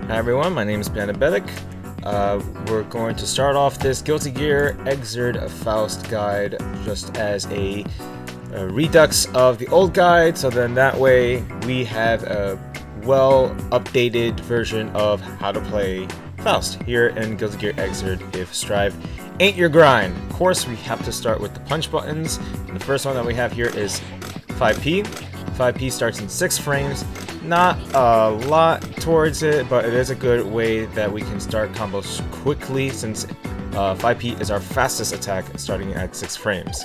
Hi everyone, my name is Diabetic. We're going to start off this Guilty Gear Exerd Faust guide just as a redux of the old guide, so then that way we have a well updated version of how to play Faust here in Guilty Gear Exerd if Strive ain't your grind. Of course, we have to start with the punch buttons, and the first one that we have here is 5P. 5P starts in 6 frames. Not a lot towards it, but it is a good way that we can start combos quickly since 5P is our fastest attack starting at 6 frames.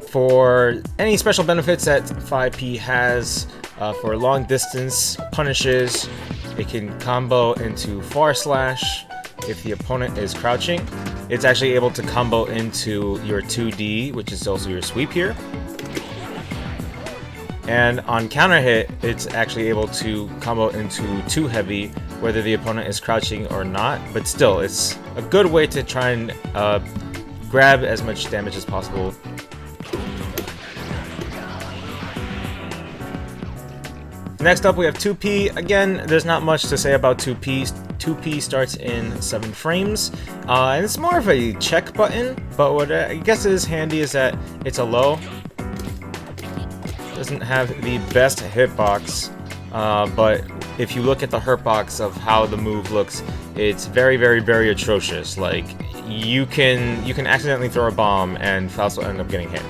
For any special benefits that 5P has, for long distance punishes, it can combo into far slash if the opponent is crouching. It's actually able to combo into your 2D, which is also your sweep here. And on counter hit, it's actually able to combo into 2 heavy, whether the opponent is crouching or not. But still, it's a good way to try and grab as much damage as possible. Next up, we have 2P. Again, there's not much to say about 2P. 2P starts in 7 frames, and it's more of a check button, but what I guess is handy is that it's a low. Doesn't have the best hitbox, but if you look at the hurtbox of how the move looks, it's very, very, very atrocious. Like, you can accidentally throw a bomb and Faust will end up getting hit.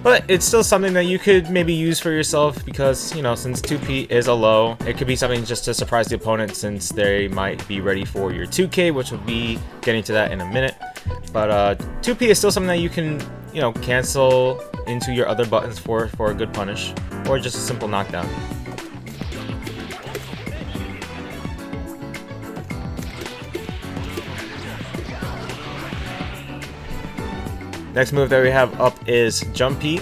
But it's still something that you could maybe use for yourself because, you know, since 2P is a low, it could be something just to surprise the opponent since they might be ready for your 2K, which will be getting to that in a minute. But 2P is still something that you can, you know, cancel into your other buttons for a good punish, or just a simple knockdown. Next move that we have up is Jump P.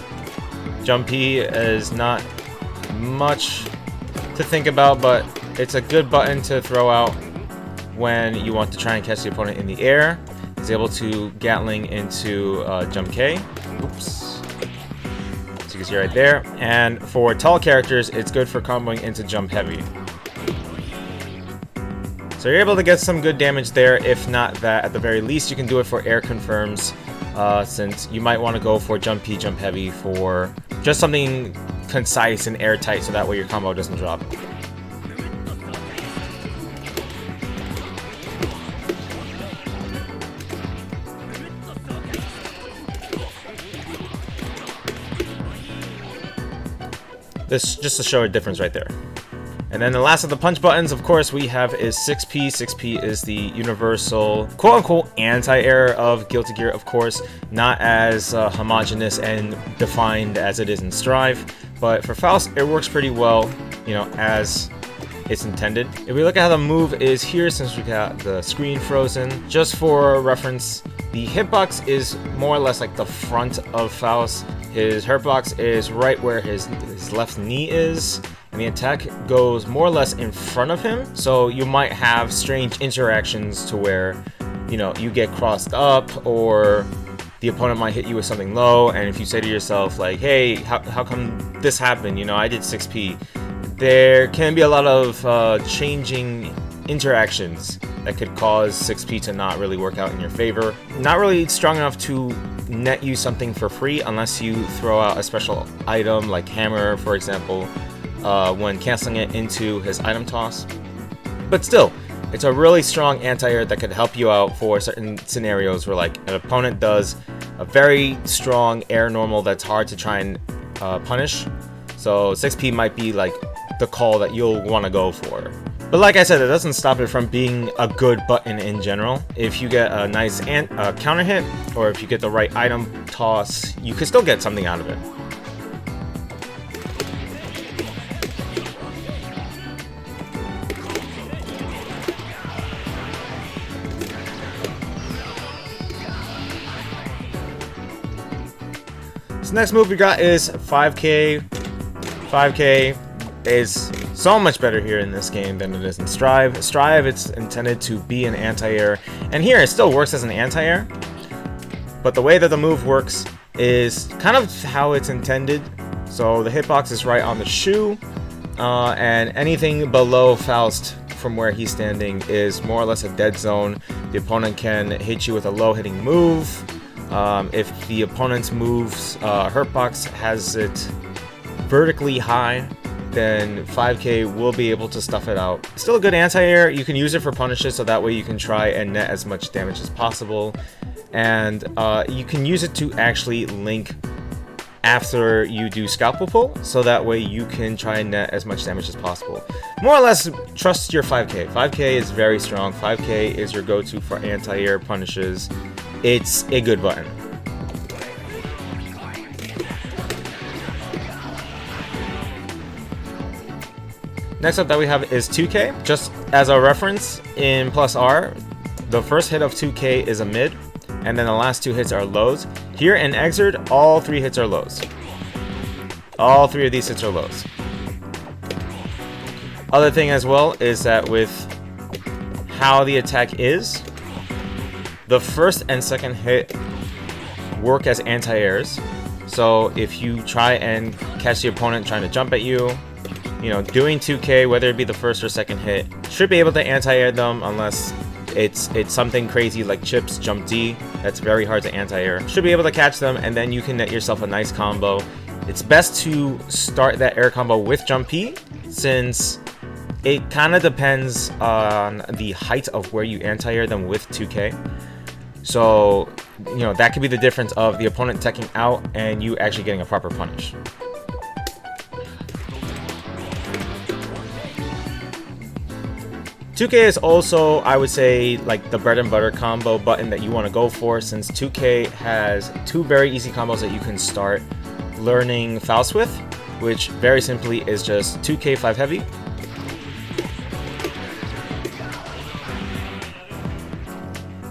Jump P is not much to think about, but it's a good button to throw out when you want to try and catch the opponent in the air. He's able to Gatling into Jump K. Oops. So you can see right there. And for tall characters, it's good for comboing into Jump Heavy. So you're able to get some good damage there. If not that, at the very least, you can do it for air confirms. Since you might want to go for Jump P, Jump Heavy for just something concise and airtight so that way your combo doesn't drop. This just to show a difference right there. And then the last of the punch buttons, of course, we have is 6P. 6P is the universal, quote-unquote, anti-air of Guilty Gear, of course. Not as homogeneous and defined as it is in Strive. But for Faust, it works pretty well, you know, as it's intended. If we look at how the move is here, since we got the screen frozen, just for reference, the hitbox is more or less like the front of Faust. His hurtbox is right where his left knee is. And the attack goes more or less in front of him, so you might have strange interactions to where, you know, you get crossed up, or the opponent might hit you with something low, and if you say to yourself, like, hey, how come this happened? You know, I did 6P. There can be a lot of changing interactions that could cause 6P to not really work out in your favor. Not really strong enough to net you something for free unless you throw out a special item like Hammer, for example, when canceling it into his item toss. But still, it's a really strong anti-air that could help you out for certain scenarios where, like, an opponent does a very strong air normal that's hard to try and punish. So 6P might be like the call that you'll want to go for. But like I said, it doesn't stop it from being a good button in general. If you get a nice counter hit, or if you get the right item toss, you could still get something out of it. So next move we got is 5K. 5K is so much better here in this game than it is in Strive. Strive, it's intended to be an anti-air, and here it still works as an anti-air. But the way that the move works is kind of how it's intended. So the hitbox is right on the shoe, and anything below Faust from where he's standing is more or less a dead zone. The opponent can hit you with a low hitting move. If the opponent's moves hurtbox has it vertically high, then 5K will be able to stuff it out. Still a good anti-air. You can use it for punishes, so that way you can try and net as much damage as possible. And you can use it to actually link after you do scalpel pull, so that way you can try and net as much damage as possible. More or less, trust your 5K. 5K is very strong. 5K is your go-to for anti-air punishes. It's a good button. Next up that we have is 2K. Just as a reference, in plus R, the first hit of 2K is a mid, and then the last two hits are lows. Here in Exerd, all three hits are lows. All three of these hits are lows. Other thing as well is that with how the attack is, the first and second hit work as anti-airs. So if you try and catch the opponent trying to jump at you, doing 2K, whether it be the first or second hit, should be able to anti-air them unless it's something crazy like chips, jump D. That's very hard to anti-air. Should be able to catch them, and then you can net yourself a nice combo. It's best to start that air combo with jump P, since it kind of depends on the height of where you anti-air them with 2K. So, that could be the difference of the opponent teching out and you actually getting a proper punish. .2K is also, I would say, like the bread and butter combo button that you want to go for, since 2K has two very easy combos that you can start learning Faust with, which very simply is just 2K 5 heavy,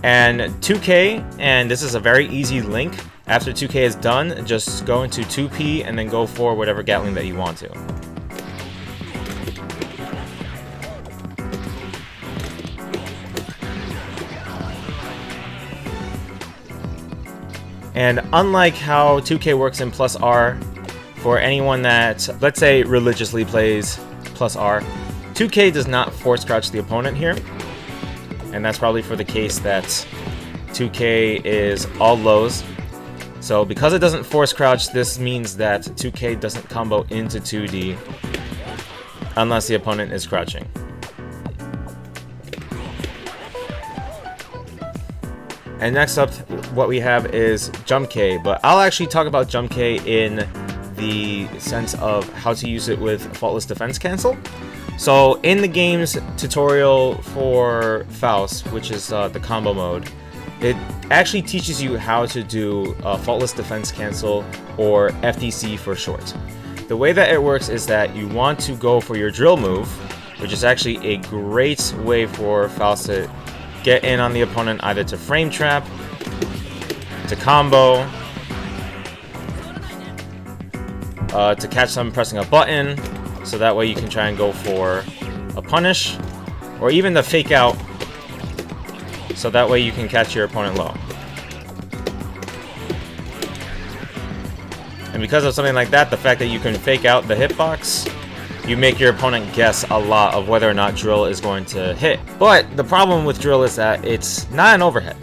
and 2K, and this is a very easy link. After 2K is done, just go into 2P and then go for whatever Gatling that you want to. And unlike how 2K works in plus R, for anyone that, let's say, religiously plays plus R, 2K does not force crouch the opponent here. And that's probably for the case that 2K is all lows. So because it doesn't force crouch, this means that 2K doesn't combo into 2D unless the opponent is crouching. And next up, what we have is Jump K, but I'll actually talk about Jump K in the sense of how to use it with Faultless Defense Cancel. So in the game's tutorial for Faust, which is the combo mode, it actually teaches you how to do Faultless Defense Cancel, or FDC for short. The way that it works is that you want to go for your drill move, which is actually a great way for Faust to get in on the opponent, either to frame trap, to combo, to catch them pressing a button, so that way you can try and go for a punish, or even the fake out, so that way you can catch your opponent low. And because of something like that, the fact that you can fake out the hitbox, you make your opponent guess a lot of whether or not drill is going to hit. But the problem with drill is that it's not an overhead.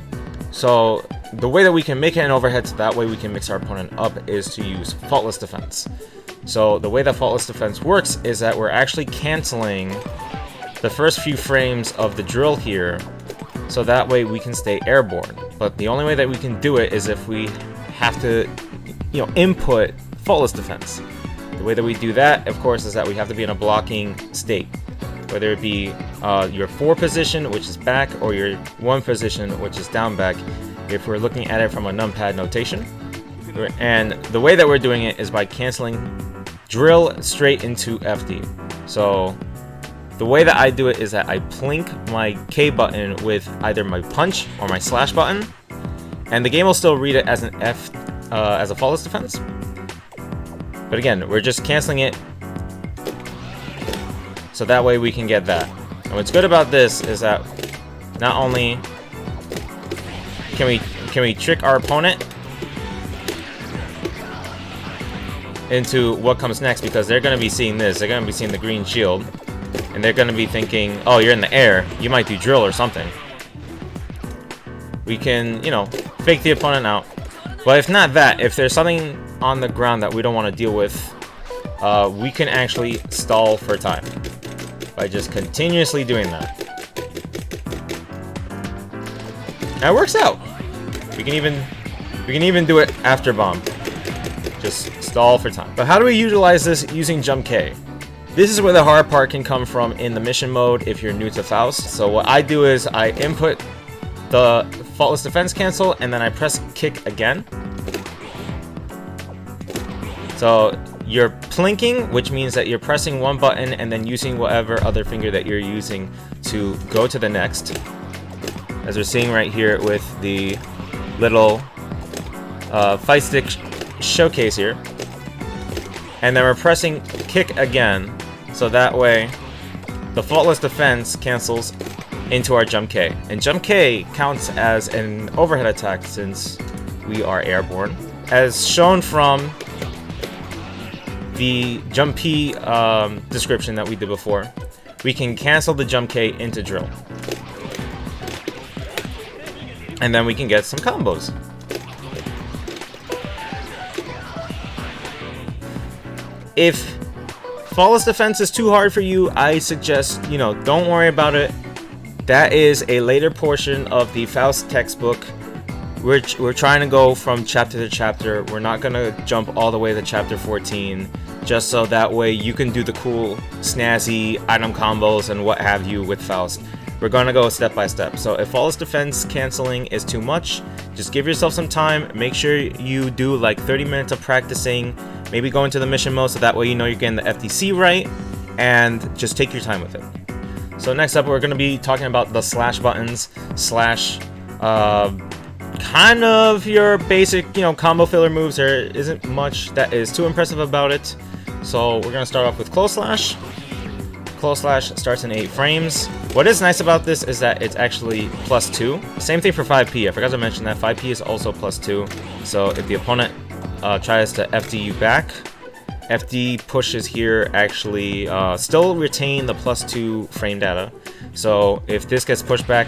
So the way that we can make it an overhead so that way we can mix our opponent up is to use Faultless Defense. So the way that Faultless Defense works is that we're actually canceling the first few frames of the drill here, so that way we can stay airborne. But the only way that we can do it is if we have to, input Faultless Defense. The way that we do that, of course, is that we have to be in a blocking state, whether it be your 4 position, which is back, or your 1 position, which is down back, if we're looking at it from a numpad notation. And the way that we're doing it is by canceling drill straight into FD. So the way that I do it is that I plink my K button with either my punch or my slash button, and the game will still read it as an F, as a Faultless Defense. But again, we're just canceling it, so that way we can get that. And what's good about this is that not only can can we trick our opponent into what comes next? Because they're going to be seeing this. They're going to be seeing the green shield. And they're going to be thinking, oh, you're in the air. You might do drill or something. We can, you know, fake the opponent out. But if not that, if there's something on the ground that we don't want to deal with, we can actually stall for time by just continuously doing that. That works out. We can even do it after bomb. Just stall for time. But how do we utilize this using Jump K? This is where the hard part can come from in the mission mode if you're new to Faust. So what I do is I input the faultless defense cancel and then I press kick again. So you're plinking, which means that you're pressing one button and then using whatever other finger that you're using to go to the next. As we're seeing right here with the little fight stick showcase here. And then we're pressing kick again. So that way, the faultless defense cancels into our Jump K. And Jump K counts as an overhead attack since we are airborne. As shown from the Jump P description that we did before, we can cancel the Jump K into drill. And then we can get some combos. If Faultless Defense is too hard for you, I suggest, you know, don't worry about it. That is a later portion of the Faust textbook. We're trying to go from chapter to chapter. We're not going to jump all the way to chapter 14, just so that way you can do the cool, snazzy item combos and what have you with Faust. We're going to go step by step. So if Faultless Defense canceling is too much, just give yourself some time. Make sure you do like 30 minutes of practicing. Maybe go into the mission mode so that way you know you're getting the FTC right, and just take your time with it. So next up, we're going to be talking about the slash buttons. Slash, kind of your basic, you know, combo filler moves. There isn't much that is too impressive about it. So we're going to start off with close slash. Close slash starts in 8 frames. What is nice about this is that it's actually +2. Same thing for 5P. I forgot to mention that 5P is also +2. So if the opponent tries to FD you back, FD pushes here actually still retain the +2 frame data. So if this gets pushed back,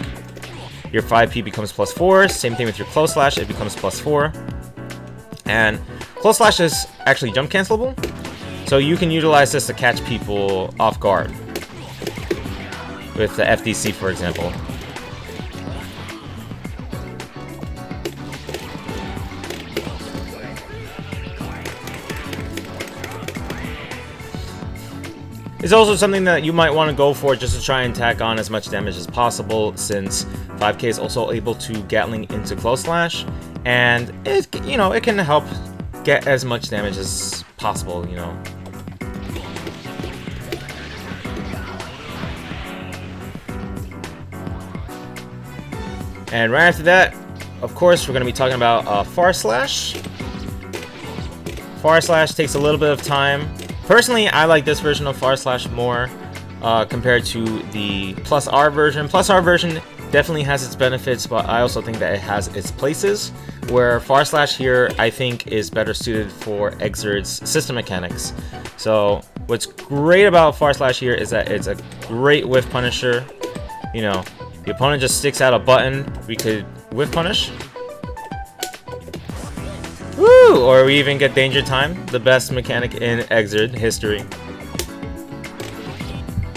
your 5P becomes +4. Same thing with your close slash, it becomes +4. And close slash is actually jump cancelable. So you can utilize this to catch people off guard. With the FDC, for example. It's also something that you might want to go for just to try and tack on as much damage as possible, since 5K is also able to Gatling into close slash, and it, you know, it can help get as much damage as possible, you know. And right after that, of course, we're going to be talking about far slash. Far slash takes a little bit of time. Personally, I like this version of far slash more compared to the plus R version. Plus R version definitely has its benefits, but I also think that it has its places, where far slash here I think is better suited for Exerd's system mechanics. So what's great about far slash here is that it's a great whiff punisher. You know, the opponent just sticks out a button, we could whiff punish. Woo! Or we even get danger time, the best mechanic in Exerd history.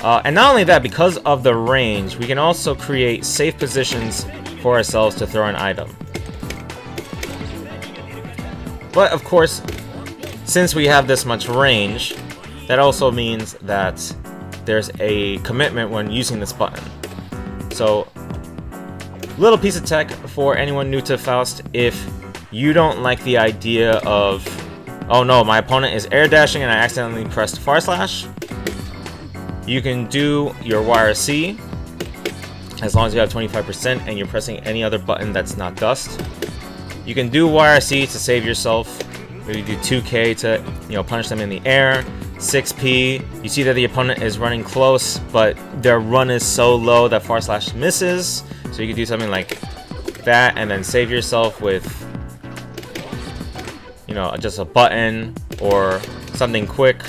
And not only that, because of the range, we can also create safe positions for ourselves to throw an item. But of course, since we have this much range, that also means that there's a commitment when using this button. So, little piece of tech for anyone new to Faust: if you don't like the idea of, oh no, my opponent is air dashing and I accidentally pressed far slash, you can do your YRC as long as you have 25% and you're pressing any other button that's not dust. You can do YRC to save yourself. Maybe do 2K to, you know, punish them in the air. 6P, you see that the opponent is running close, but their run is so low that far slash misses. So you can do something like that, and then save yourself with, you know, just a button or something quick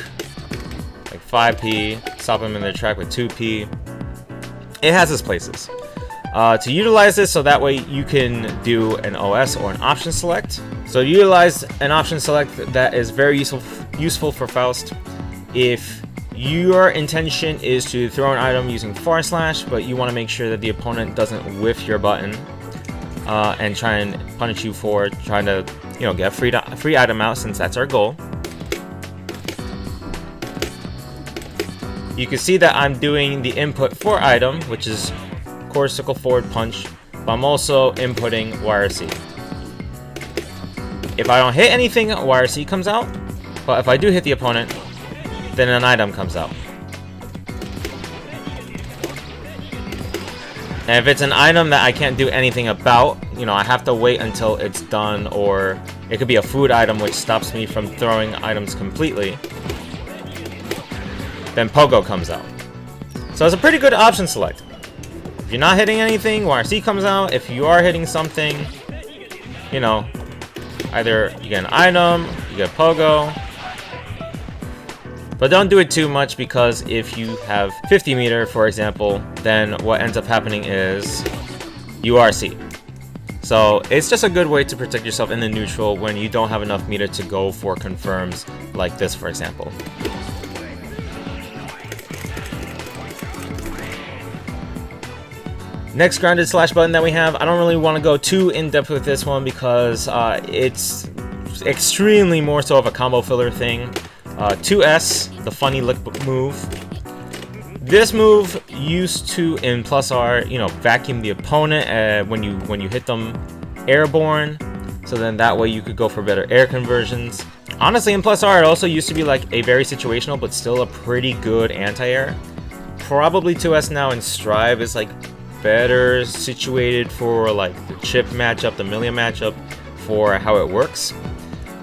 like 5p, stop them in their track with 2p. It has its places. To utilize this, so that way you can do an OS or an option select. So utilize an option select that is very useful for Faust. If your intention is to throw an item using /, but you want to make sure that the opponent doesn't whiff your button and try and punish you for trying to, you know, get a free item out, since that's our goal. You can see that I'm doing the input for item, which is core circle forward punch, but I'm also inputting YRC. If I don't hit anything, YRC comes out, but if I do hit the opponent, then an item comes out. And if it's an item that I can't do anything about, you know, I have to wait until it's done, or it could be a food item which stops me from throwing items completely, then Pogo comes out. So it's a pretty good option select. If you're not hitting anything, YRC comes out. If you are hitting something, you know, either you get an item, you get Pogo. But don't do it too much, because if you have 50 meter, for example, then what ends up happening is URC. So it's just a good way to protect yourself in the neutral when you don't have enough meter to go for confirms like this, for example. Next grounded slash button that we have, I don't really want to go too in-depth with this one, because it's extremely more so of a combo filler thing. 2S, the funny lick move. This move used to, in +R, you know, vacuum the opponent when you hit them airborne, so then that way you could go for better air conversions. Honestly, in +R, it also used to be like a very situational, but still a pretty good anti-air. Probably 2S now in Strive is like better situated for like the chip matchup, the Millia matchup, for how it works.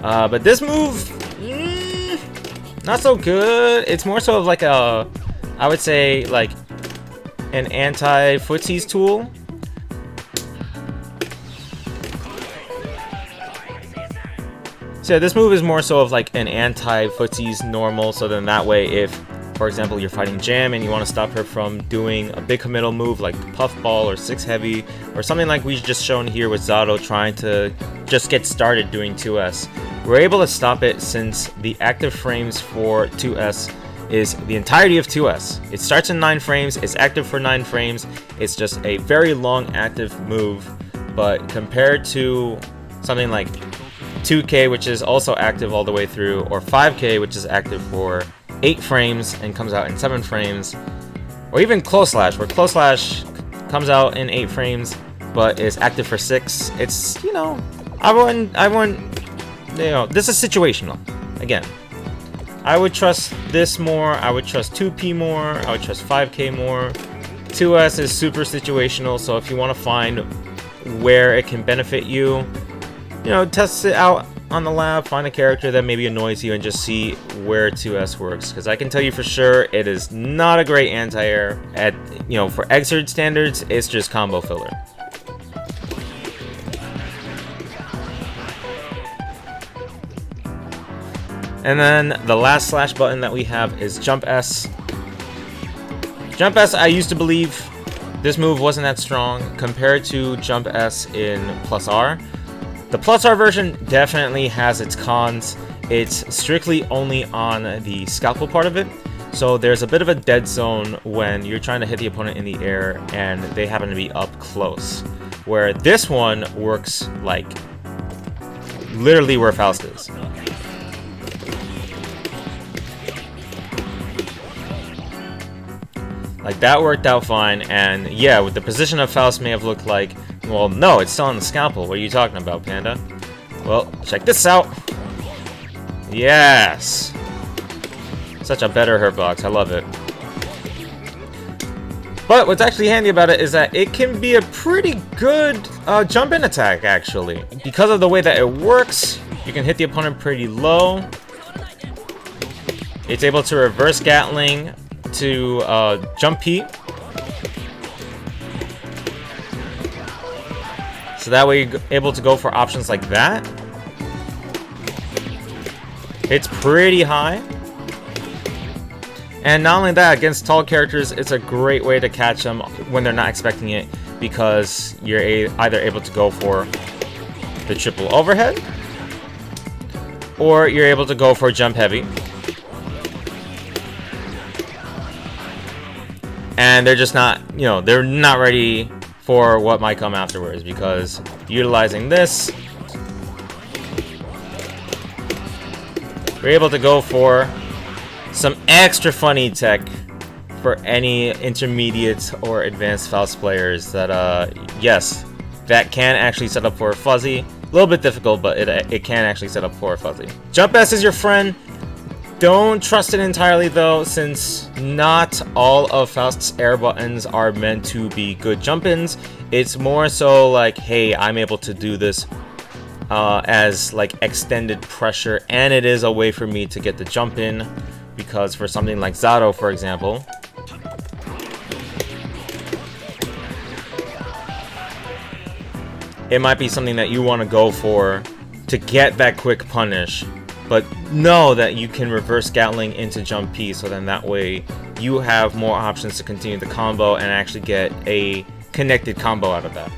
But this move, not so good. It's more so of like a, I would say, like an anti-footsies tool. So yeah, this move is more so of like an anti-footsies normal, so then that way if, for example, you're fighting Jam and you want to stop her from doing a big committal move like Puffball or 6 Heavy, or something like we've just shown here with Zato trying to just get started doing 2S, we're able to stop it, since the active frames for 2S is the entirety of 2S. It starts in 9 frames, it's active for 9 frames, it's just a very long active move, but compared to something like 2K, which is also active all the way through, or 5K, which is active for 8 frames and comes out in 7 frames, or even Close Slash, where Close Slash comes out in 8 frames but is active for 6. It's, you know, I wouldn't, you know, this is situational. Again, I would trust this more, I would trust 2P more, I would trust 5K more. 2S is super situational, so if you want to find where it can benefit you, you know, test it out on the lab, find a character that maybe annoys you, and just see where 2S works. Because I can tell you for sure, it is not a great anti-air. At, you know, for Xrd standards, it's just combo filler. And then the last slash button that we have is Jump S. Jump S, I used to believe this move wasn't that strong compared to Jump S in +R. The +R version definitely has its cons. It's strictly only on the scalpel part of it, so there's a bit of a dead zone when you're trying to hit the opponent in the air and they happen to be up close. Where this one works like literally where Faust is. Like, that worked out fine, and yeah, with the position of Faust may have looked like, well, no, it's still on the scalpel. What are you talking about, Panda? Well, check this out. Yes! Such a better hurtbox, I love it. But what's actually handy about it is that it can be a pretty good jump-in attack, actually. Because of the way that it works, you can hit the opponent pretty low. It's able to reverse Gatling to jump P. So that way you're able to go for options like that. It's pretty high. And not only that, against tall characters, it's a great way to catch them when they're not expecting it, because you're either able to go for the triple overhead, or you're able to go for jump heavy. And they're just not, you know, they're not ready for what might come afterwards, because utilizing this, we're able to go for some extra funny tech for any intermediate or advanced Faust players that, yes, that can actually set up for a fuzzy. A little bit difficult, but it can actually set up for a fuzzy. Jump S is your friend. Don't trust it entirely though, since not all of Faust's air buttons are meant to be good jump-ins. It's more so like, hey, I'm able to do this as like extended pressure, and it is a way for me to get the jump in, because for something like Zato, for example, it might be something that you want to go for to get that quick punish, but know that you can reverse Gatling into jump P, so then that way you have more options to continue the combo and actually get a connected combo out of that.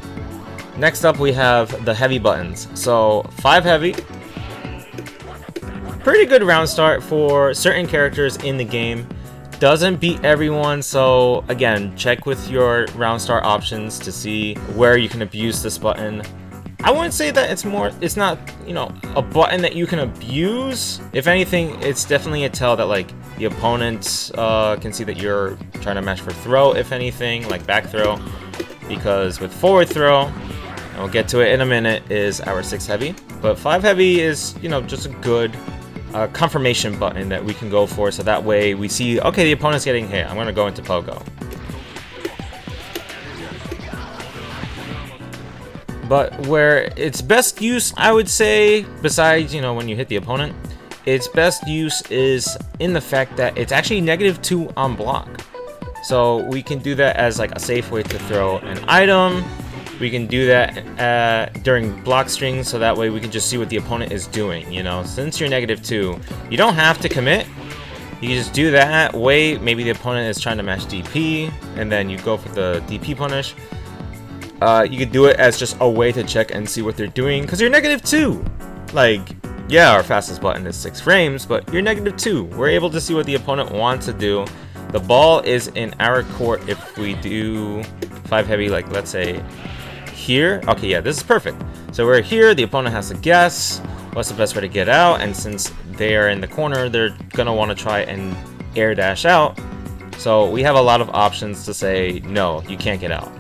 Next up, we have the heavy buttons. So 5 heavy, pretty good round start for certain characters in the game. Doesn't beat everyone, so again, check with your round start options to see where you can abuse this button. I wouldn't say that it's not, you know, a button that you can abuse. If anything, it's definitely a tell that like the opponent can see that you're trying to match for throw, if anything, like back throw. Because with forward throw, and we'll get to it in a minute, is our 6 heavy. But 5 heavy is, you know, just a good confirmation button that we can go for, so that way we see, okay, the opponent's getting hit, I'm going to go into Pogo. But where its best use, I would say, besides, you know, when you hit the opponent, its best use is in the fact that it's actually -2 on block. So we can do that as like a safe way to throw an item. We can do that during block strings, so that way we can just see what the opponent is doing, you know. Since you're -2, you don't have to commit. You can just do that, wait, maybe the opponent is trying to match DP, and then you go for the DP punish. You could do it as just a way to check and see what they're doing, because you're -2. Like, yeah, our fastest button is 6 frames, but you're -2. We're able to see what the opponent wants to do. The ball is in our court if we do 5 heavy, like let's say here. Okay, yeah, this is perfect. So we're here, the opponent has to guess what's the best way to get out, and since they are in the corner, they're gonna want to try and air dash out. So we have a lot of options to say, no, you can't get out.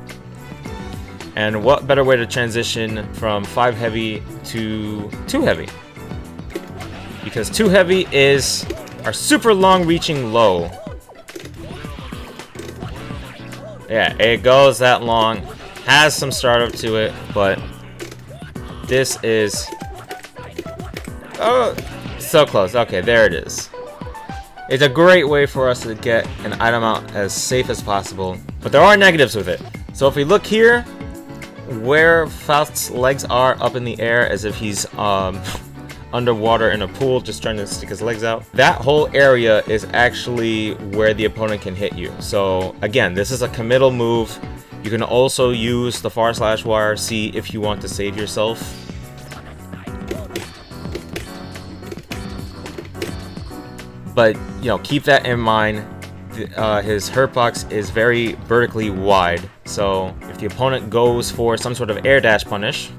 And what better way to transition from 5 heavy to 2 heavy? Because 2 heavy is our super long reaching low. Yeah, it goes that long, has some startup to it, but this is, oh, so close. Okay, there it is. It's a great way for us to get an item out as safe as possible, but there are negatives with it. So if we look here, where Faust's legs are up in the air as if he's underwater in a pool just trying to stick his legs out, that whole area is actually where the opponent can hit you. So again, this is a committal move. You can also use the /YRC if you want to save yourself. But, you know, keep that in mind. His hurt box is very vertically wide, so if the opponent goes for some sort of air dash punish,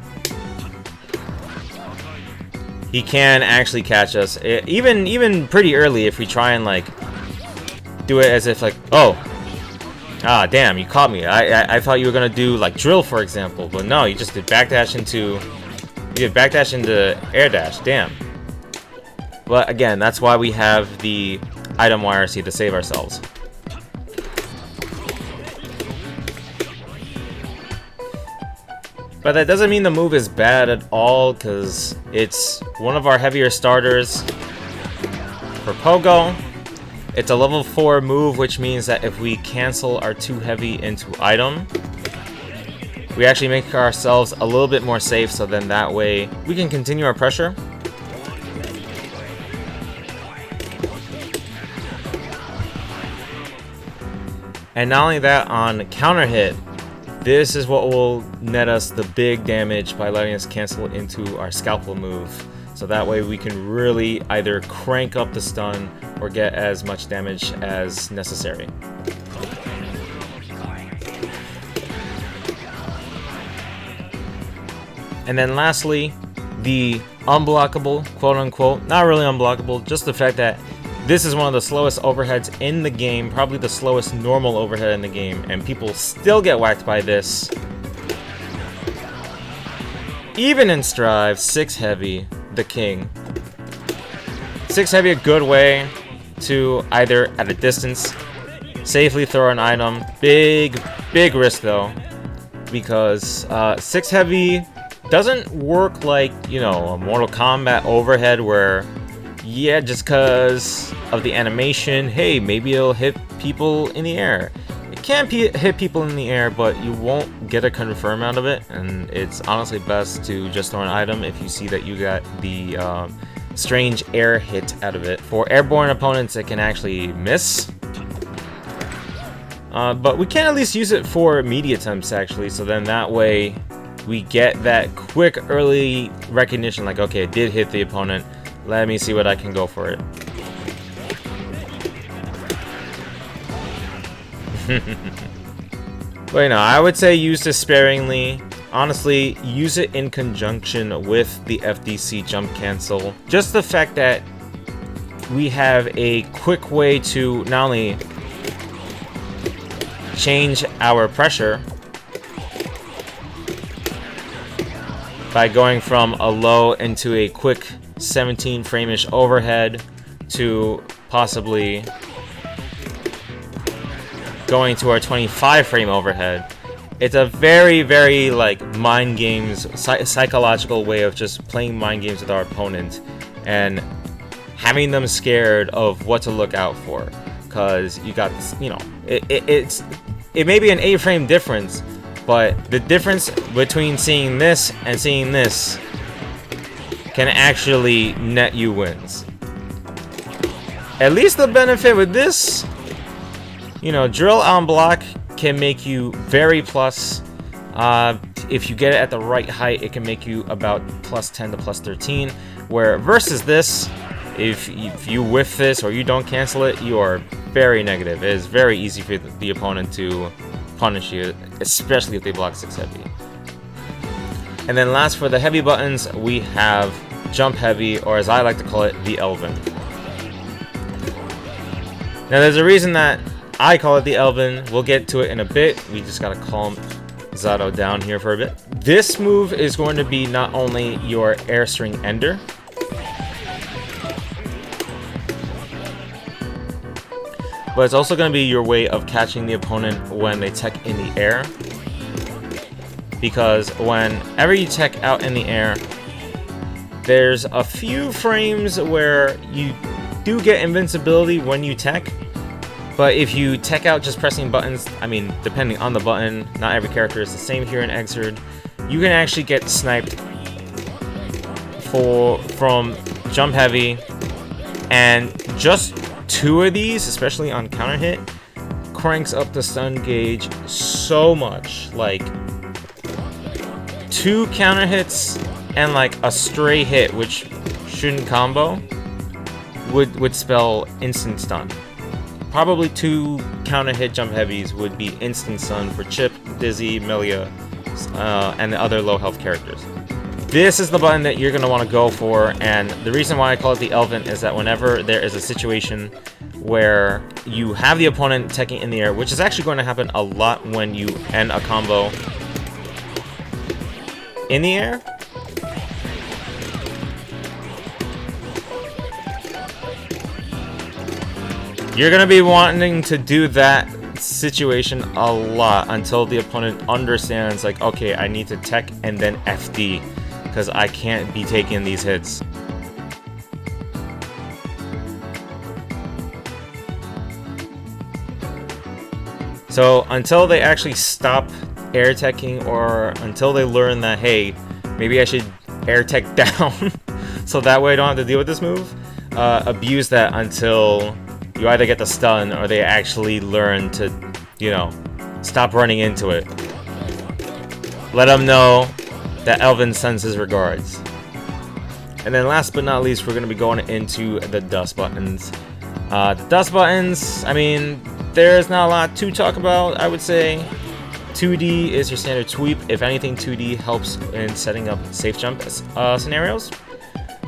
he can actually catch us, even pretty early if we try and like do it as if like, oh, ah, damn, you caught me. I thought you were gonna do like drill, for example, but no, you just did backdash into air dash. Damn. But again, that's why we have the item YRC to save ourselves. But that doesn't mean the move is bad at all, because it's one of our heavier starters for Pogo. It's a level 4 move, which means that if we cancel our 2 heavy into item, we actually make ourselves a little bit more safe, so then that way we can continue our pressure. And not only that, on counter hit, this is what will net us the big damage by letting us cancel into our scalpel move. So that way we can really either crank up the stun or get as much damage as necessary. And then lastly, the unblockable, quote unquote, not really unblockable, just the fact that this is one of the slowest overheads in the game, probably the slowest normal overhead in the game, and people still get whacked by this. Even in Strive, 6 heavy, the king. 6 heavy, a good way to either at a distance safely throw an item. Big risk though, because 6 heavy doesn't work like, you know, a Mortal Kombat overhead where, yeah, just because of the animation, hey, maybe it'll hit people in the air. It can hit people in the air, but you won't get a confirm out of it, and it's honestly best to just throw an item if you see that you got the strange air hit out of it. For airborne opponents, it can actually miss. But we can at least use it for media attempts, actually, so then that way we get that quick early recognition, like, okay, it did hit the opponent. Let me see what I can go for it. But you know, I would say use this sparingly. Honestly, use it in conjunction with the FDC jump cancel. Just the fact that we have a quick way to not only change our pressure by going from a low into a quick 17 frame-ish overhead to possibly going to our 25 frame overhead. It's a very like mind games, psychological way of just playing mind games with our opponent and having them scared of what to look out for, because you got this, you know, it may be an 8 frame difference, but the difference between seeing this and seeing this can actually net you wins. At least the benefit with this, you know, drill on block can make you very plus. If you get it at the right height, it can make you about plus 10 to plus 13. Where versus this, if you whiff this or you don't cancel it, you are very negative. It is very easy for the opponent to punish you, especially if they block 6 heavy. And then last, for the heavy buttons, we have jump heavy, or as I like to call it, the Elven. Now there's a reason that I call it the Elven. We'll get to it in a bit. We just gotta calm Zato down here for a bit. This move is going to be not only your air string ender, but it's also going to be your way of catching the opponent when they tech in the air. Because whenever you tech out in the air, there's a few frames where you do get invincibility when you tech. But if you tech out just pressing buttons, I mean, depending on the button, not every character is the same here in Xrd, you can actually get sniped from jump heavy, and just 2 of these, especially on counter hit, cranks up the stun gauge so much. Like 2 counter hits and like a stray hit, which shouldn't combo, would spell instant stun. Probably 2 counter hit jump heavies would be instant stun for Chip, Dizzy, Melia, and the other low health characters. This is the button that you're going to want to go for, and the reason why I call it the Elven is that whenever there is a situation where you have the opponent teching in the air, which is actually going to happen a lot when you end a combo in the air, you're going to be wanting to do that situation a lot until the opponent understands, like, okay, I need to tech and then FD, because I can't be taking these hits. So until they actually stop air teching, or until they learn that, hey, maybe I should air tech down so that way I don't have to deal with this move, abuse that until you either get the stun or they actually learn to, you know, stop running into it. Let them know that Elvin sends his regards. And then last but not least, we're going to be going into the dust buttons. The dust buttons, I mean, there's not a lot to talk about, I would say. 2D is your standard sweep. If anything, 2D helps in setting up safe jump scenarios.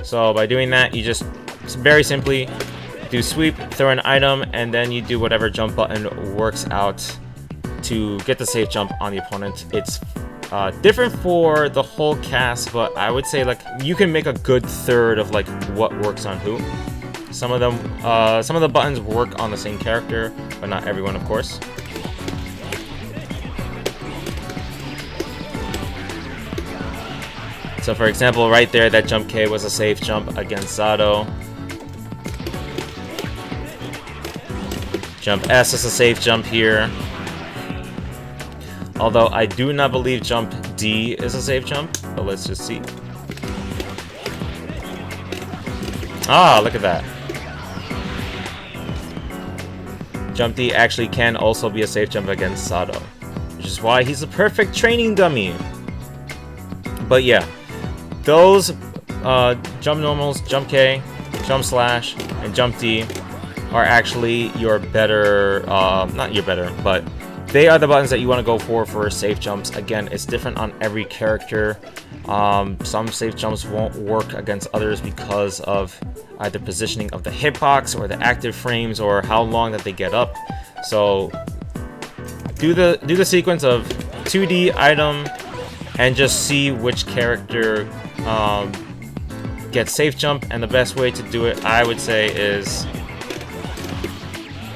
So by doing that, you just very simply do sweep, throw an item, and then you do whatever jump button works out to get the safe jump on the opponent. It's different for the whole cast, but I would say like you can make a good third of like what works on who. Some of the buttons work on the same character, but not everyone, of course. So for example, right there, that jump K was a safe jump against Zato. Jump S is a safe jump here. Although I do not believe jump D is a safe jump, but let's just see. Ah, look at that. Jump D actually can also be a safe jump against Zato, which is why he's a perfect training dummy. But yeah, those jump normals, jump K, jump slash, and jump D are actually your better, not your better, but they are the buttons that you want to go for safe jumps. Again, it's different on every character. Some safe jumps won't work against others because of either positioning of the hitbox or the active frames or how long that they get up. So do the sequence of 2D item and just see which character gets safe jump. And the best way to do it, I would say, is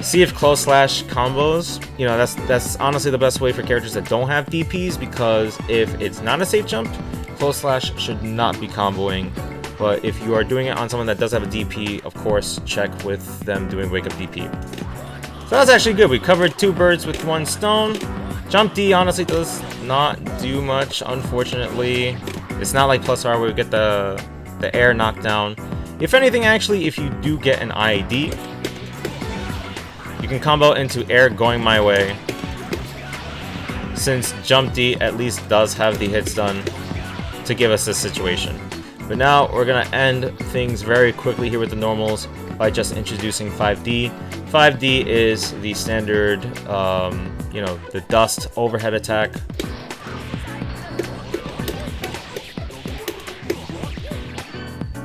see if close slash combos. You know, that's honestly the best way for characters that don't have DPs, because if it's not a safe jump, close slash should not be comboing. But if you are doing it on someone that does have a DP, of course, check with them doing wake up DP. So that's actually good. We covered 2 birds with 1 stone. Jump D honestly does not do much, unfortunately. It's not like plus R where we get the air knockdown. If anything, actually, if you do get an IAD, you can combo into air going my way, since jump D at least does have the hit stun to give us this situation. But now we're gonna end things very quickly here with the normals by just introducing 5D. 5D is the standard, you know, the dust overhead attack.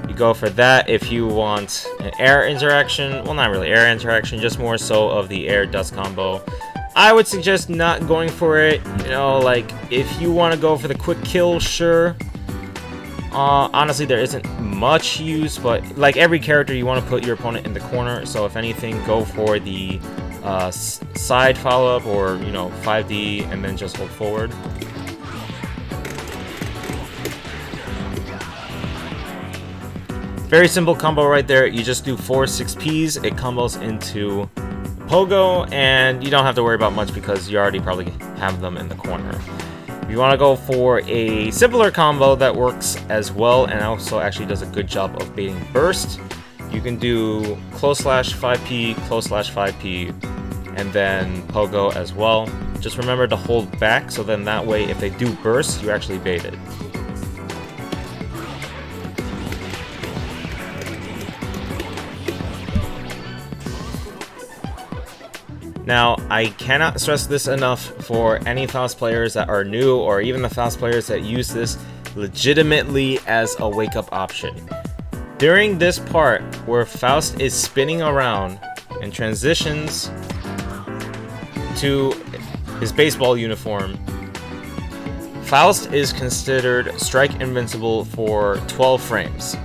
You go for that if you want an air interaction. Well, not really air interaction, just more so of the air dust combo. I would suggest not going for it. You know, like if you want to go for the quick kill, sure. Honestly, there isn't much use, but like every character, you want to put your opponent in the corner. So if anything, go for the side follow-up, or, you know, 5D and then just hold forward. Very simple combo right there. You just do 4 6Ps. It combos into Pogo, and you don't have to worry about much because you already probably have them in the corner. If you want to go for a simpler combo that works as well and also actually does a good job of baiting burst, you can do close slash 5P, close slash 5P, and then Pogo as well. Just remember to hold back, so then that way if they do burst, you actually bait it. Now, I cannot stress this enough for any Faust players that are new, or even the Faust players that use this legitimately as a wake-up option. During this part where Faust is spinning around and transitions to his baseball uniform, Faust is considered strike invincible for 12 frames.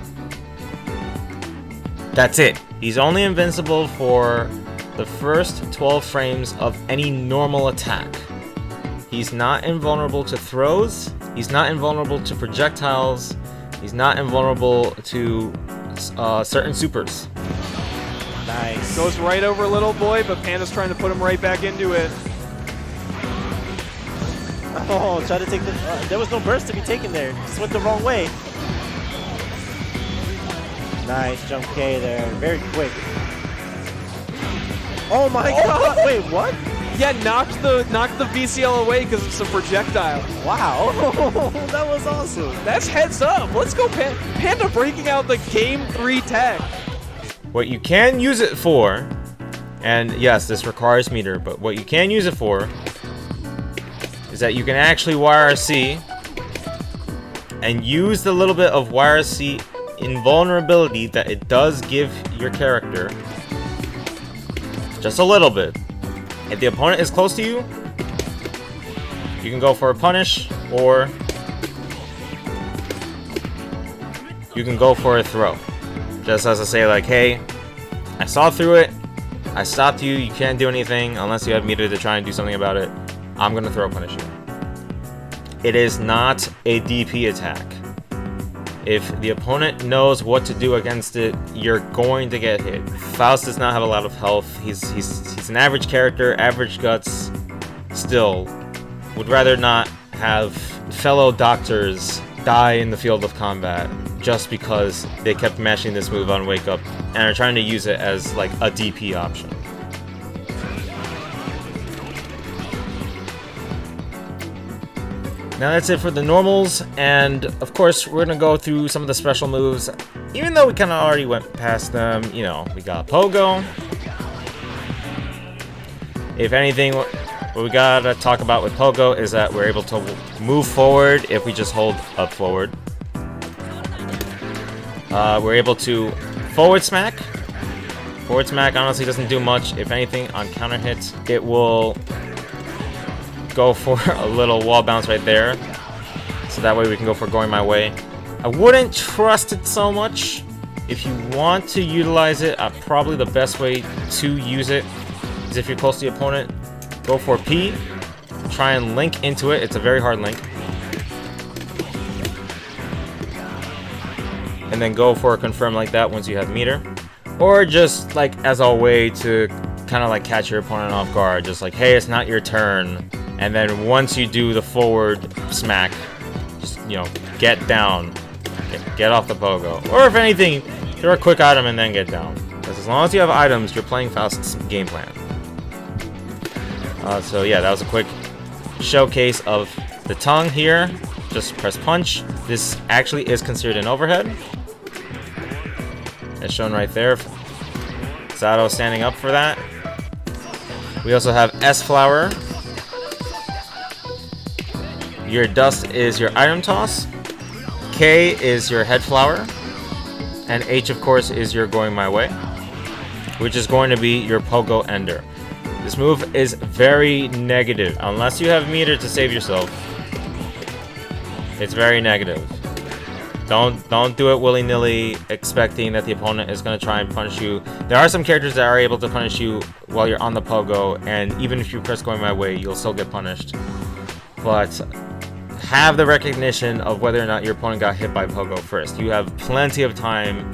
That's it. He's only invincible for the first 12 frames of any normal attack. He's not invulnerable to throws, he's not invulnerable to projectiles, he's not invulnerable to certain supers. Nice. Goes right over Little Boy, but Panda's trying to put him right back into it. Oh, try to take the... there was no burst to be taken there. Just went the wrong way. Nice jump K there. Very quick. Oh my god! Wait, what? Yeah, knocked the VCL away because it's a projectile. Wow. That was awesome. That's heads up. Let's go, Panda breaking out the Game 3 tech. What you can use it for, and yes, this requires meter, but what you can use it for is that you can actually YRC and use the little bit of YRC invulnerability that it does give your character. Just a little bit. If the opponent is close to you, you can go for a punish, or you can go for a throw. Just as to say, like, hey, I saw through it, I stopped you, you can't do anything unless you have meter to try and do something about it. I'm gonna throw punish you. It is not a DP attack. If the opponent knows what to do against it, you're going to get hit. Faust does not have a lot of health. He's an average character, average guts. Still, would rather not have fellow doctors die in the field of combat just because they kept mashing this move on Wake Up and are trying to use it as like a DP option. Now that's it for the normals, and of course we're gonna go through some of the special moves. Even though we kind of already went past them, you know, we got Pogo. If anything, what we gotta talk about with Pogo is that we're able to move forward if we just hold up forward. We're able to forward smack. Forward smack honestly doesn't do much. If anything, on counter hits, it will go for a little wall bounce right there, so that way we can go for going my way. I wouldn't trust it so much. If you want to utilize it, probably the best way to use it is if you're close to the opponent, go for P, try and link into it. It's a very hard link, and then go for a confirm like that once you have meter, or just like as a way to kind of like catch your opponent off guard, just like, hey, it's not your turn. And then once you do the forward smack, just, you know, get down, get off the Pogo. Or if anything, throw a quick item and then get down. Because as long as you have items, you're playing Faust's game plan. So yeah, that was a quick showcase of the tongue here. Just press punch. This actually is considered an overhead. As shown right there. Sato standing up for that. We also have S Flower. Your dust is your item toss, K is your head flower, and H of course is your going my way, which is going to be your Pogo ender. This move is very negative. Unless you have meter to save yourself, it's very negative. Don't do it willy-nilly expecting that the opponent is going to try and punish you. There are some characters that are able to punish you while you're on the Pogo, and even if you press going my way, you'll still get punished. But have the recognition of whether or not your opponent got hit by Pogo first. You have plenty of time,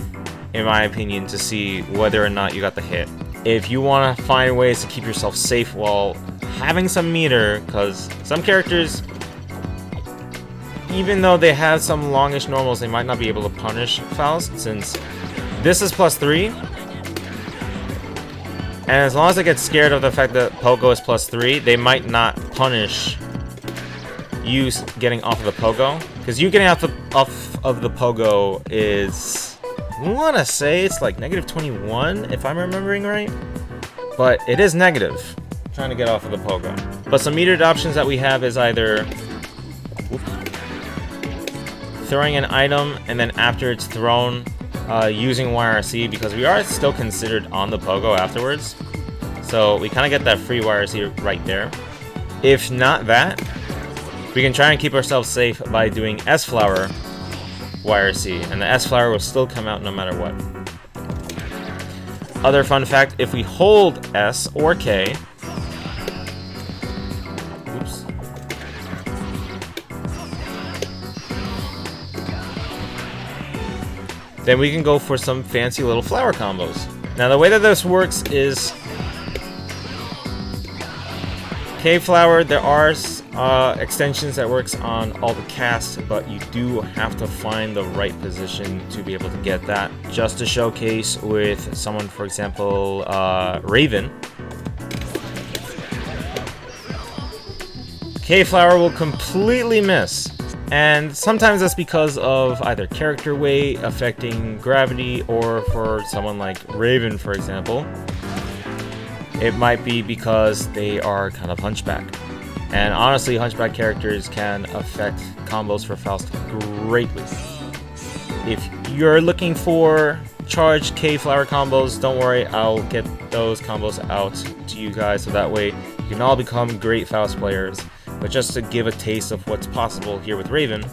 in my opinion, to see whether or not you got the hit. If you want to find ways to keep yourself safe while having some meter, because some characters, even though they have some longish normals, they might not be able to punish Faust, since this is +3. And as long as they get scared of the fact that Pogo is +3, they might not punish you getting off of the Pogo, because you getting off of the Pogo is, I want to say it's like -21 if I'm remembering right, but it is negative trying to get off of the Pogo. But some metered options that we have is either throwing an item and then after it's thrown, using YRC, because we are still considered on the Pogo afterwards, so we kind of get that free YRC right there. If not that, we can try and keep ourselves safe by doing S Flower YRC, and the S Flower will still come out no matter what. Other fun fact, if we hold S or K, oops, then we can go for some fancy little flower combos. Now the way that this works is K Flower, there are extensions that works on all the cast, but you do have to find the right position to be able to get that. Just to showcase with someone, for example, Raven, K-Flower will completely miss. And sometimes that's because of either character weight affecting gravity, or for someone like Raven, for example, it might be because they are kind of hunchback. And honestly, hunchback characters can affect combos for Faust greatly. If you're looking for charged K-Flower combos, don't worry, I'll get those combos out to you guys so that way you can all become great Faust players. But just to give a taste of what's possible here with Raven,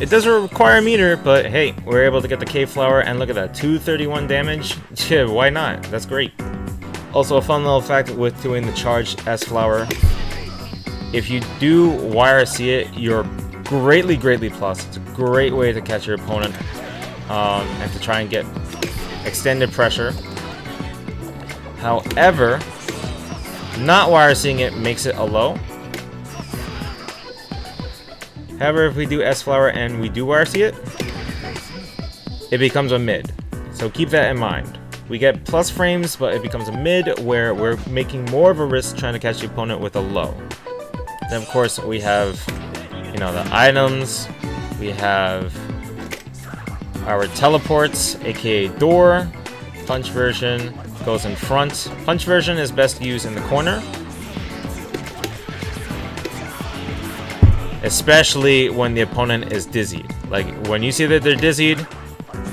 it doesn't require a meter, but hey, we're able to get the K-Flower, and look at that, 231 damage. Yeah, why not? That's great. Also, a fun little fact with doing the charged S-Flower, if you do YRC it, you're greatly plus. It's a great way to catch your opponent and to try and get extended pressure. However, not YRCing it makes it a low. However, if we do S-Flower and we do YRC it, it becomes a mid. So keep that in mind. We get plus frames, but it becomes a mid where we're making more of a risk trying to catch the opponent with a low. Then of course we have, you know, the items. We have our teleports, aka door. Punch version goes in front. Punch version is best used in the corner, especially when the opponent is dizzied. Like when you see that they're dizzied,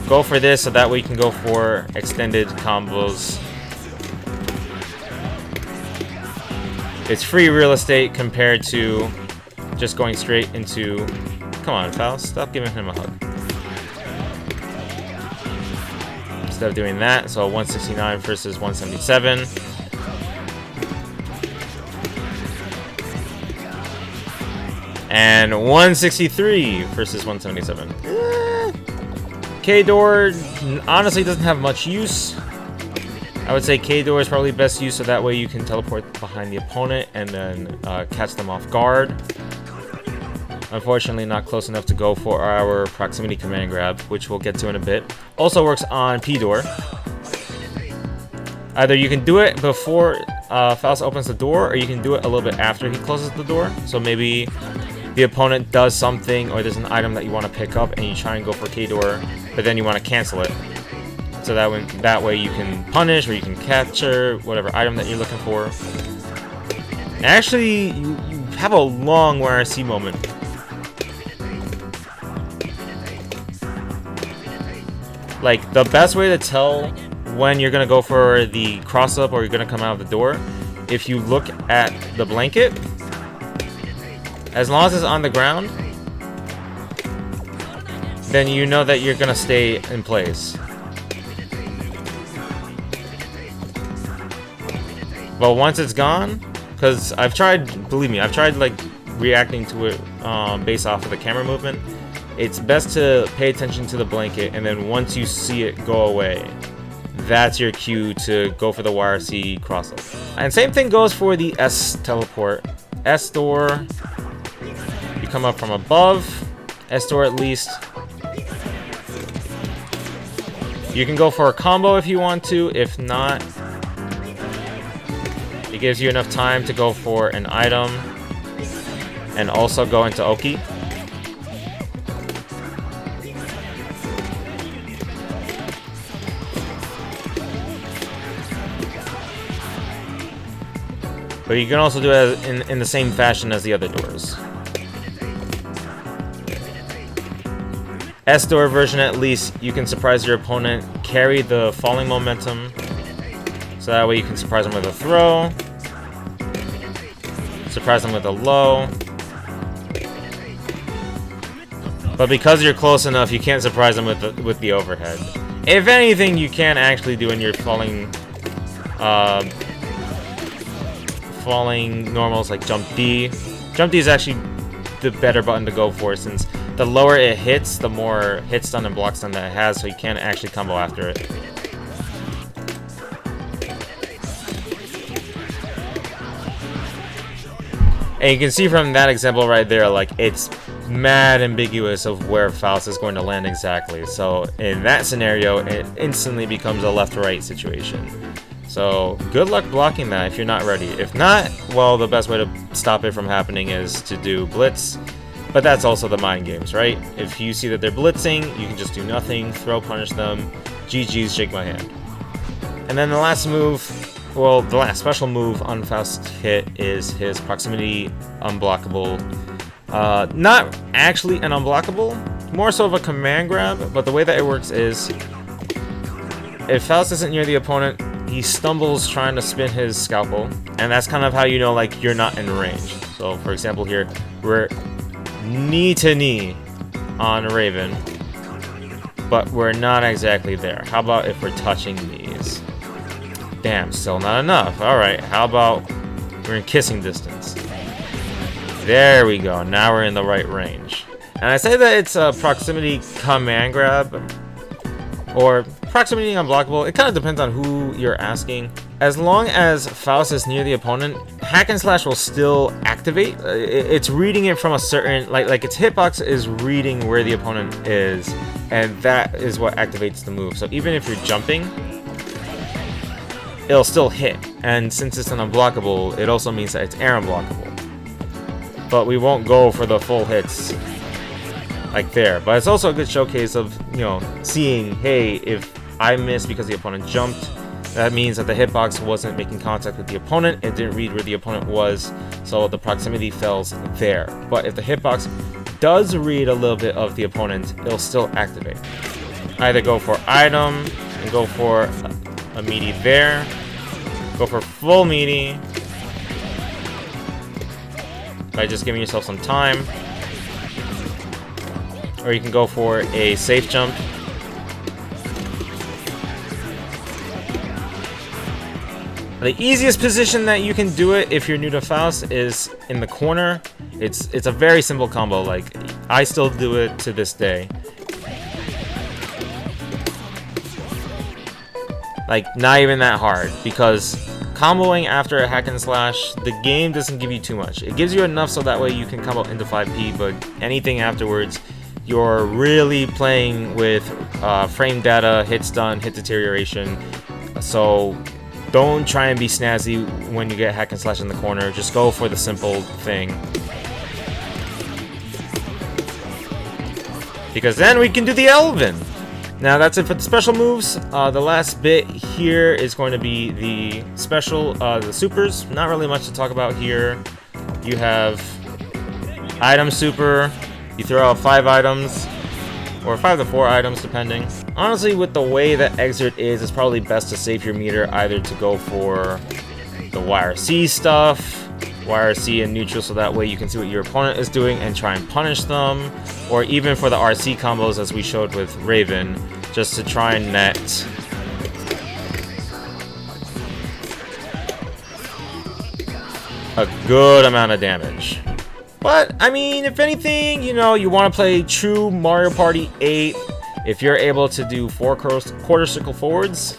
go for this so that way you can go for extended combos. It's free real estate compared to just going straight into... Come on, Faust, stop giving him a hug. Instead of doing that, so 169 versus 177. And 163 versus 177. K-Door honestly doesn't have much use. I would say K-Door is probably best used so that way you can teleport behind the opponent and then catch them off guard. Unfortunately, not close enough to go for our proximity command grab, which we'll get to in a bit. Also works on P-Door. Either you can do it before Faust opens the door, or you can do it a little bit after he closes the door. So maybe the opponent does something, or there's an item that you want to pick up and you try and go for K-Door, but then you want to cancel it. So that way you can punish, or you can capture whatever item that you're looking for. And actually, you have a long YRC moment. Like, the best way to tell when you're going to go for the cross-up or you're going to come out of the door, if you look at the blanket, as long as it's on the ground, then you know that you're going to stay in place. But once it's gone, because I've tried, believe me, I've tried like reacting to it based off of the camera movement. It's best to pay attention to the blanket, and then once you see it go away, that's your cue to go for the YRC cross-up. And same thing goes for the S teleport. S door, you come up from above. S door at least. You can go for a combo if you want to. If not, it gives you enough time to go for an item and also go into Oki. But you can also do it in the same fashion as the other doors. S-door version, at least, you can surprise your opponent, carry the falling momentum, so that way you can surprise them with a throw, surprise them with a low. But because you're close enough, you can't surprise them with the overhead. If anything, you can actually do in your falling normals like jump D. Jump D is actually the better button to go for, since the lower it hits, the more hit stun and block stun that it has, so you can't actually combo after it. And you can see from that example right there, like, it's mad ambiguous of where Faust is going to land exactly. So in that scenario, it instantly becomes a left-right situation. So good luck blocking that if you're not ready. If not, well, the best way to stop it from happening is to do blitz. But that's also the mind games, right? If you see that they're blitzing, you can just do nothing, throw punish them, GG's, shake my hand. And then the last move, well, the last special move on Faust's hit is his proximity unblockable. Not actually an unblockable, more so of a command grab, but the way that it works is if Faust isn't near the opponent, he stumbles trying to spin his scalpel, and that's kind of how you know, like, you're not in range. So for example here, we're knee to knee on Raven, but we're not exactly there. How about if we're touching knees? Damn, still not enough. Alright, how about we're in kissing distance? There we go, now we're in the right range. And I say that it's a proximity command grab, or proximity unblockable. It kind of depends on who you're asking. As long as Faust is near the opponent, hack and slash will still activate. It's reading it from a certain, like its hitbox is reading where the opponent is, and that is what activates the move. So even if you're jumping, it'll still hit. And since it's an unblockable, it also means that it's air unblockable. But we won't go for the full hits like there. But it's also a good showcase of, you know, seeing, hey, if I missed because the opponent jumped, that means that the hitbox wasn't making contact with the opponent. It didn't read where the opponent was, so the proximity fails there. But if the hitbox does read a little bit of the opponent, it'll still activate. Either go for item and go for a meaty there, go for full meaty by just giving yourself some time, or you can go for a safe jump. The easiest position that you can do it if you're new to Faust is in the corner. It's a very simple combo. Like, I still do it to this day. Like, not even that hard, because comboing after a hack and slash, the game doesn't give you too much. It gives you enough so that way you can combo into 5P, but anything afterwards, you're really playing with frame data, hit stun, hit deterioration. So don't try and be snazzy when you get hack and slash in the corner. Just go for the simple thing, because then we can do the Elven. Now that's it for the special moves. The last bit here is going to be the special, the supers. Not really much to talk about here. You have item super. You throw out 5 items, or 5 to 4 items depending. Honestly, with the way that Exert is, it's probably best to save your meter either to go for the YRC stuff, YRC and neutral, so that way you can see what your opponent is doing and try and punish them, or even for the RC combos as we showed with Raven, just to try and net a good amount of damage. But, I mean, if anything, you know, you want to play true Mario Party 8, if you're able to do 4 quarter circle forwards,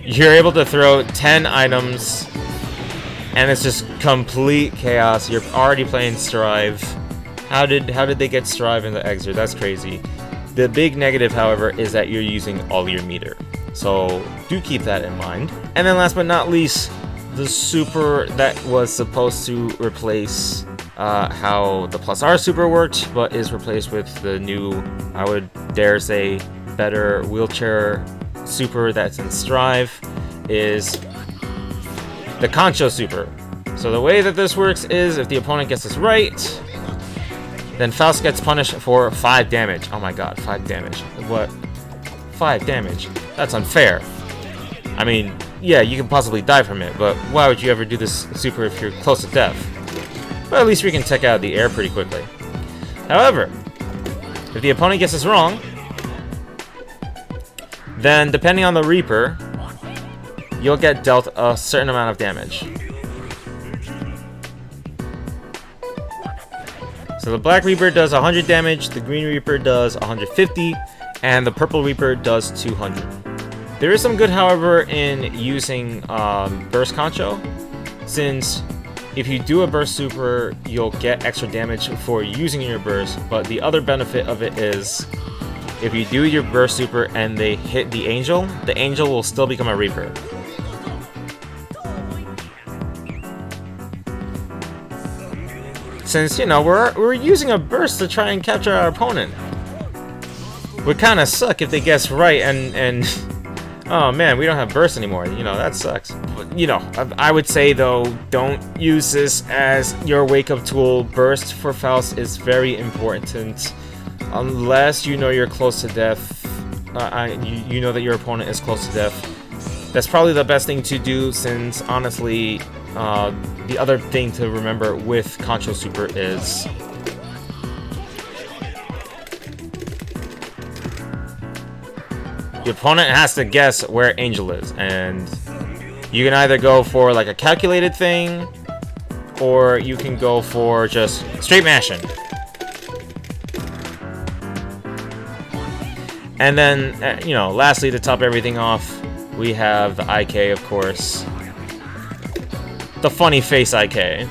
you're able to throw 10 items, and it's just complete chaos. You're already playing Strive. How did they get Strive into Exer? That's crazy. The big negative, however, is that you're using all your meter. So, do keep that in mind. And then last but not least, the super that was supposed to replace how the plus R super worked, but is replaced with the new, I would dare say, better wheelchair super that's in Strive, is the Kanchou super. So the way that this works is, if the opponent gets this right, then Faust gets punished for 5 damage. Oh my god, 5 damage. What? 5 damage? That's unfair. I mean, yeah, you can possibly die from it, but why would you ever do this super if you're close to death? But at least we can tech out of the air pretty quickly. However, if the opponent gets this wrong, then depending on the Reaper, you'll get dealt a certain amount of damage. So So the Black Reaper does 100 damage, the Green Reaper does 150, and the Purple Reaper does 200. There is some good, however, in using Burst Kanchou, since if you do a Burst Super, you'll get extra damage for using your Burst, but the other benefit of it is if you do your Burst Super and they hit the Angel will still become a Reaper. Since, you know, we're using a Burst to try and capture our opponent. Would kind of suck if they guess right and oh man, we don't have Burst anymore. You know, that sucks. But, you know, I would say though, don't use this as your wake-up tool. Burst for Faust is very important. Unless you know you're close to death, you know that your opponent is close to death. That's probably the best thing to do, since honestly, the other thing to remember with Kanchou Super is the opponent has to guess where Angel is, and you can either go for like a calculated thing, or you can go for just straight mashing. And then, you know, lastly, to top everything off, we have the IK, of course. The funny face IK.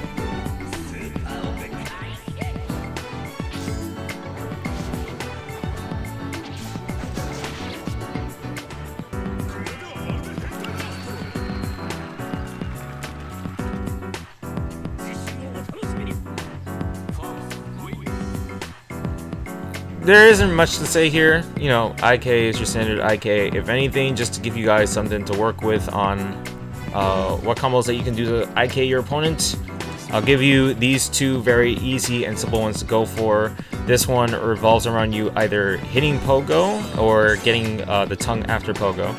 There isn't much to say here. You know, IK is your standard IK. If anything, just to give you guys something to work with on what combos that you can do to IK your opponent, I'll give you these two very easy and simple ones to go for. This one revolves around you either hitting Pogo or getting the tongue after Pogo.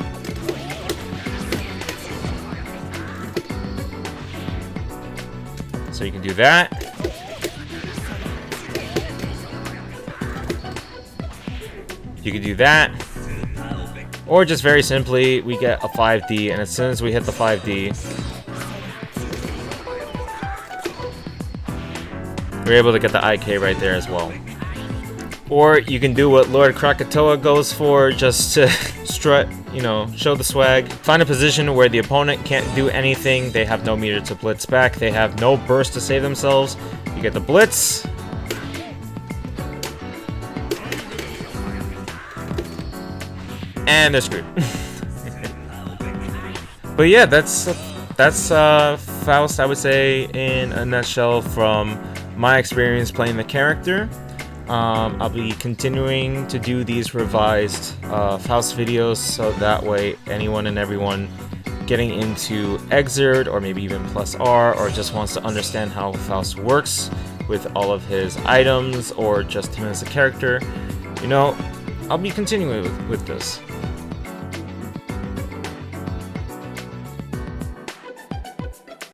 So you can do that. You can do that. Or just very simply, we get a 5D, and as soon as we hit the 5D, we're able to get the IK right there as well. Or you can do what Lord Krakatoa goes for, just to strut, you know, show the swag. Find a position where the opponent can't do anything. They have no meter to blitz back. They have no burst to save themselves. You get the blitz. And they're screwed. But yeah, that's Faust, I would say, in a nutshell, from my experience playing the character. I'll be continuing to do these revised Faust videos, so that way anyone and everyone getting into Exerd or maybe even Plus R, or just wants to understand how Faust works with all of his items or just him as a character, you know, I'll be continuing with this.